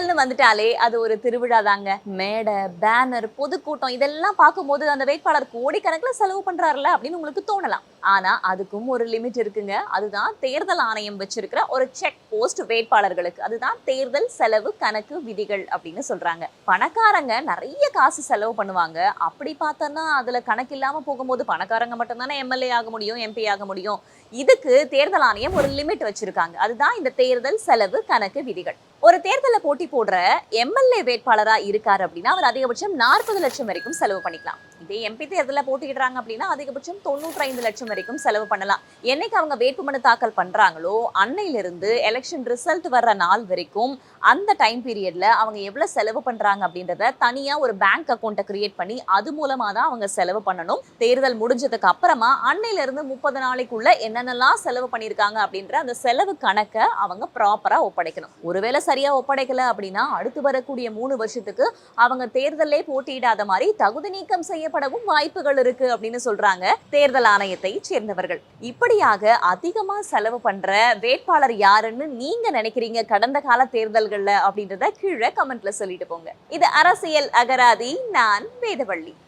தேர்தல்னு வந்துட்டாலே அது ஒரு திருவிழா தாங்க. மேடை, பேனர், பொதுக்கூட்டம் இதெல்லாம் பார்க்கும்போது அந்த வேட்பாளர் கோடிக்கணக்குல செலவு பண்றாருல்ல அப்படின்னு உங்களுக்கு தோணலாம். ஆனா அதுக்கும் ஒரு லிமிட் இருக்குங்க. அதுதான் தேர்தல் ஆணையம் வச்சிருக்கிற ஒரு செக் போஸ்ட் வேட்பாளர்களுக்கு. அதுதான் தேர்தல் செலவு கணக்கு விதிகள் அப்படின்னு சொல்றாங்க. பணக்காரங்க நிறைய காசு செலவு பண்ணுவாங்க. அப்படி பார்த்தோம்னா அதுல கணக்கு இல்லாம போகும்போது பணக்காரங்க மட்டும் தானே எம்எல்ஏ ஆக முடியும், எம்பி ஆக முடியும். இதுக்கு தேர்தல் ஆணையம் ஒரு லிமிட் வச்சிருக்காங்க. அதுதான் இந்த தேர்தல் செலவு கணக்கு விதிகள். ஒரு தேர்தல்ல போட்டி போடுற எம்எல்ஏ வேட்பாளரா இருக்காரு அப்படின்னா அவர் அதிகபட்சம் 40 லட்சம் வரைக்கும் செலவு பண்ணிக்கலாம். இதே எம்பி தேர்தலில் போட்டியிடுறாங்க அப்படின்னா அதிகபட்சம் 95 லட்சம் வரைக்கும் செலவு பண்ணலாம். என்னைக்கு அவங்க வேட்புமனு தாக்கல் பண்றாங்களோ அன்னையிலிருந்து எலெக்ஷன் ரிசல்ட் வர்ற நாள் வரைக்கும் அந்த டைம் பீரியட்ல அவங்க எவ்வளவு செலவு பண்றாங்க அப்படின்றத தனியா ஒரு பேங்க் அக்கௌண்ட்டை கிரியேட் பண்ணி அது மூலமா தான் அவங்க செலவு பண்ணணும். தேர்தல் முடிஞ்சதுக்கு அப்புறமா அன்னையில இருந்து 30 நாளைக்குள்ள என்னென்னலாம் செலவு பண்ணிருக்காங்க அப்படின்ற அந்த செலவு கணக்கை அவங்க ப்ராப்பரா ஒப்படைக்கணும். ஒருவேளை சரியா ஒப்படைக்கல அப்படின்னா அடுத்து வரக்கூடிய 3 வருஷத்துக்கு அவங்க தேர்தலே போட்டியிடாத மாதிரி தகுதி நீக்கம் செய்யப்படவும் வாய்ப்புகள் இருக்கு அப்படின்னு சொல்றாங்க தேர்தல் ஆணையத்தை சேர்ந்தவர்கள். இப்படியாக அதிகமா செலவு பண்ற வேட்பாளர் யாருன்னு நீங்க நினைக்கிறீங்க கடந்த கால தேர்தல்கள்ல அப்படின்றத கீழே கமெண்ட்ல சொல்லிட்டு போங்க. இது அரசியல் அகராதி. நான் வேதவள்ளி.